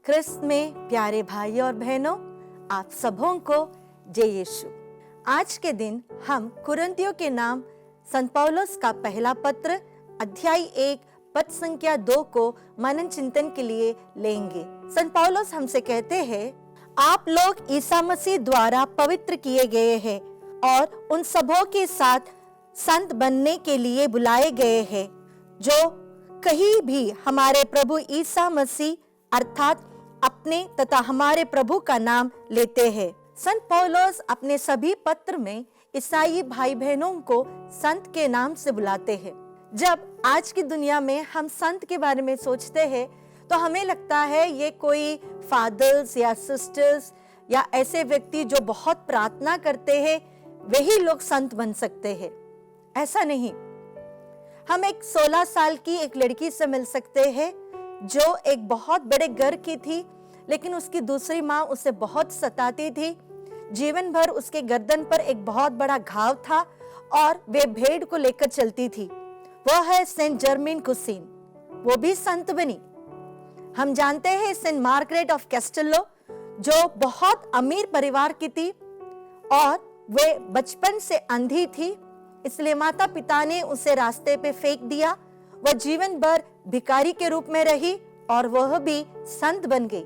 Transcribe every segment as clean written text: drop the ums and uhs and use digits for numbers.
क्रिस्त में प्यारे भाई और बहनों, आप सबों को जय यीशु। आज के दिन हम कुरिन्थियों के नाम संत पौलुस का पहला पत्र अध्याय 1 पद संख्या 2 को मनन चिंतन के लिए लेंगे। संत पौलुस हमसे कहते हैं, आप लोग ईसा मसीह द्वारा पवित्र किए गए हैं और उन सबों के साथ संत बनने के लिए बुलाए गए हैं जो कहीं भी हमारे प्रभु ईसा मसीह अर्थात अपने तथा हमारे प्रभु का नाम लेते हैं। संत पौलुस अपने सभी पत्र में ईसाई भाई बहनों को संत के नाम से बुलाते हैं। जब आज की दुनिया में हम संत के बारे में सोचते हैं तो हमें लगता है ये कोई फादर्स या सिस्टर्स या ऐसे व्यक्ति जो बहुत प्रार्थना करते हैं वही लोग संत बन सकते हैं। ऐसा नहीं। हम एक 16 साल की एक लड़की से मिल सकते हैं जो एक बहुत बड़े घर की थी, लेकिन उसकी दूसरी माँ उसे बहुत सताती थी। जीवन भर उसके गर्दन पर एक बहुत बड़ा घाव था और वे भेड़ को लेकर चलती थी। वह है सेंट जर्मिन कुसीन। वो भी संत बनी। हम जानते हैं सेंट मार्गरेट ऑफ कैस्टेलो जो बहुत अमीर परिवार की थी और वे बचपन से अंधी थी, इसलिए माता पिता ने उसे रास्ते पे फेंक दिया। वह जीवन भर भिखारी के रूप में रही और वह भी संत बन गई।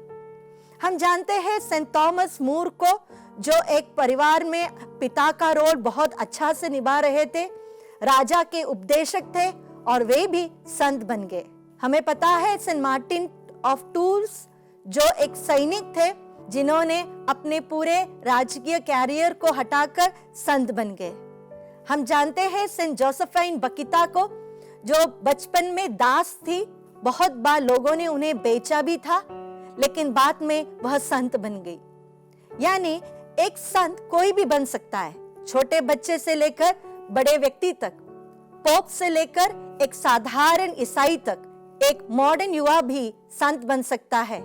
हम जानते हैं सेंट थॉमस मूर को जो एक परिवार में पिता का रोल बहुत अच्छा से निभा रहे थे, राजा के उपदेशक थे और वे भी संत बन गए। हमें पता है सेंट मार्टिन ऑफ टूर्स जो एक सैनिक थे जिन्होंने अपने पूरे राजकीय कैरियर को हटाकर संत बन गए। हम जानते हैं सेंट जोसेफाइन बकिता को जो बचपन में दास थी, बहुत बार लोगों ने उन्हें बेचा भी था, लेकिन बाद में वह संत बन गई। यानी एक संत कोई भी बन सकता है, छोटे बच्चे से लेकर बड़े व्यक्ति तक, पोप से लेकर एक साधारण ईसाई तक, एक मॉडर्न युवा भी संत बन सकता है।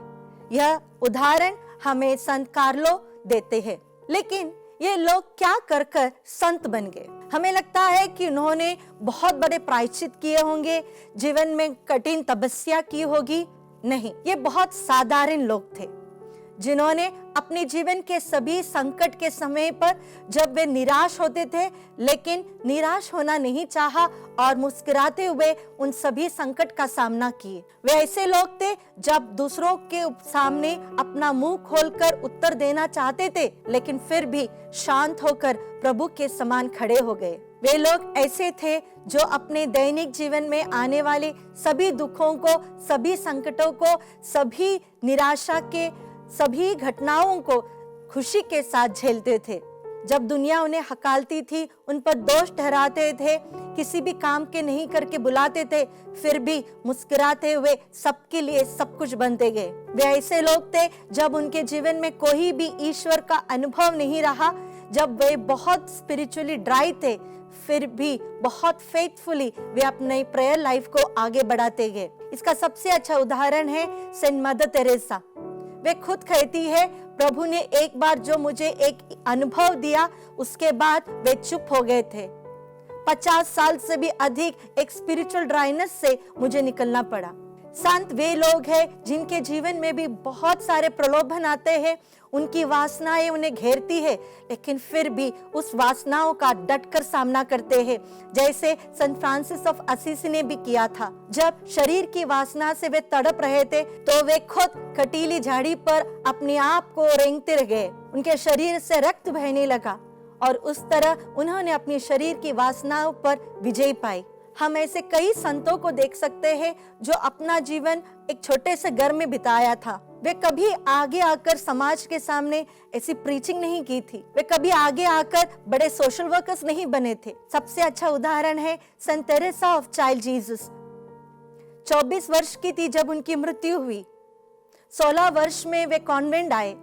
यह उदाहरण हमें संत कार्लो देते हैं। लेकिन ये लोग क्या कर कर संत बन गए? हमें लगता है कि उन्होंने बहुत बड़े प्रायश्चित किए होंगे, जीवन में कठिन तपस्या की होगी। नहीं, ये बहुत साधारण लोग थे जिन्होंने अपने जीवन के सभी संकट के समय पर जब वे निराश होते थे, लेकिन निराश होना नहीं चाहा और मुस्कुराते हुए उन सभी संकट का सामना किए। वे ऐसे लोग थे जब दूसरों के सामने अपना मुंह खोलकर उत्तर देना चाहते थे, लेकिन फिर भी शांत होकर प्रभु के समान खड़े हो गए। वे लोग ऐसे थे जो अपने दैनिक जीवन में आने वाले सभी दुखों को, सभी संकटों को, सभी निराशा के सभी घटनाओं को खुशी के साथ झेलते थे। जब दुनिया उन्हें हकालती थी, उन पर दोष ठहराते थे, किसी भी काम के नहीं करके बुलाते थे, फिर भी मुस्कुराते हुए सबके लिए सब कुछ बनते गए। वे ऐसे लोग थे जब उनके जीवन में कोई भी ईश्वर का अनुभव नहीं रहा, जब वे बहुत स्पिरिचुअली ड्राई थे, फिर भी बहुत फेथफुली वे अपने प्रेयर लाइफ को आगे बढ़ाते गए। इसका सबसे अच्छा उदाहरण है सेंट मदर तेरेसा। वे खुद कहती है, प्रभु ने एक बार जो मुझे एक अनुभव दिया, उसके बाद वे चुप हो गए थे। 50 साल से भी अधिक एक स्पिरिचुअल ड्राइनेस से मुझे निकलना पड़ा। संत वे लोग हैं जिनके जीवन में भी बहुत सारे प्रलोभन आते हैं, उनकी वासनाएं उन्हें घेरती है, लेकिन फिर भी उस वासनाओं का डटकर सामना करते हैं, जैसे संत फ्रांसिस ऑफ असीसी ने भी किया था। जब शरीर की वासना से वे तड़प रहे थे तो वे खुद कटीली झाड़ी पर अपने आप को रेंगते रह गए। उनके शरीर से रक्त बहने लगा और उस तरह उन्होंने अपने शरीर की वासनाओं पर विजय पाई। हम ऐसे कई संतों को देख सकते हैं जो अपना जीवन एक छोटे से घर में बिताया था। वे कभी आगे आकर समाज के सामने ऐसी प्रीचिंग नहीं की थी। वे कभी आगे आकर बड़े सोशल वर्कर्स नहीं बने थे। सबसे अच्छा उदाहरण है saint Teresa of child Jesus. 24 वर्ष की थी जब उनकी मृत्यु हुई। 16 वर्ष में वे कॉन्वेंट आए।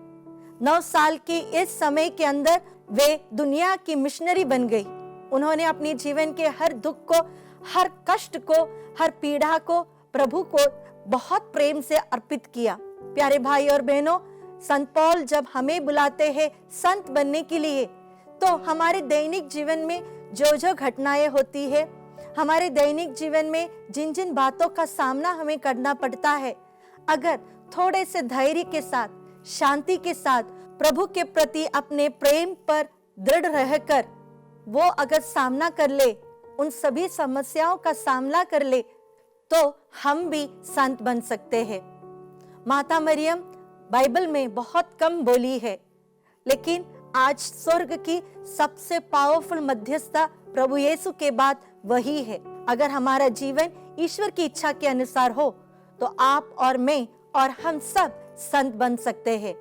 9 साल की इस समय के अंदर वे दुनिया की मिशनरी बन गई। उन्होंने अपने जीवन के हर दुख को, हर कष्ट को, हर पीड़ा को प्रभु को बहुत प्रेम से अर्पित किया। प्यारे भाई और बहनों, संत पौल जब हमें बुलाते हैं संत बनने के लिए, तो हमारे दैनिक जीवन में जो जो घटनाएं होती है, हमारे दैनिक जीवन में जिन जिन बातों का सामना हमें करना पड़ता है, अगर थोड़े से धैर्य के साथ, शांति के साथ प्रभु के प्रति अपने प्रेम पर दृढ़ रहकर वो अगर सामना कर ले, उन सभी समस्याओं का सामना कर ले, तो हम भी संत बन सकते हैं। माता मरियम बाइबल में बहुत कम बोली है, लेकिन आज स्वर्ग की सबसे पावरफुल मध्यस्थता प्रभु यीशु के बाद वही है। अगर हमारा जीवन ईश्वर की इच्छा के अनुसार हो तो आप और मैं और हम सब संत बन सकते हैं।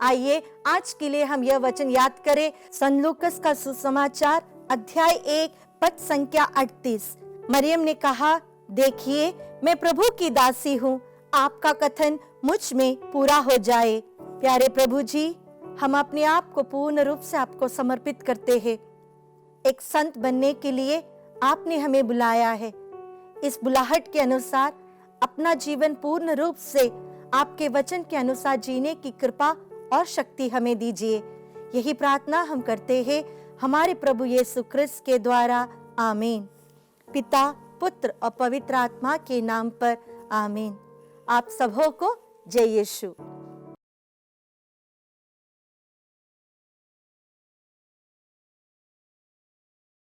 आइए आज के लिए हम यह वचन याद करें। संत लूकस का सुसमाचार अध्याय 1 पद संख्या 38। मरियम ने कहा, देखिए मैं प्रभु की दासी हूँ, आपका कथन मुझ में पूरा हो जाए। प्यारे प्रभु जी, हम अपने आप को पूर्ण रूप से आपको समर्पित करते हैं। एक संत बनने के लिए आपने हमें बुलाया है। इस बुलाहट के अनुसार अपना जीवन पूर्ण रूप से आपके वचन के अनुसार जीने की कृपा और शक्ति हमें दीजिए। यही प्रार्थना हम करते हैं हमारे प्रभु यीशु क्रिस्त के द्वारा, आमीन। पिता, पुत्र और पवित्र आत्मा के नाम पर, आमीन। आप सबों को जय यीशु।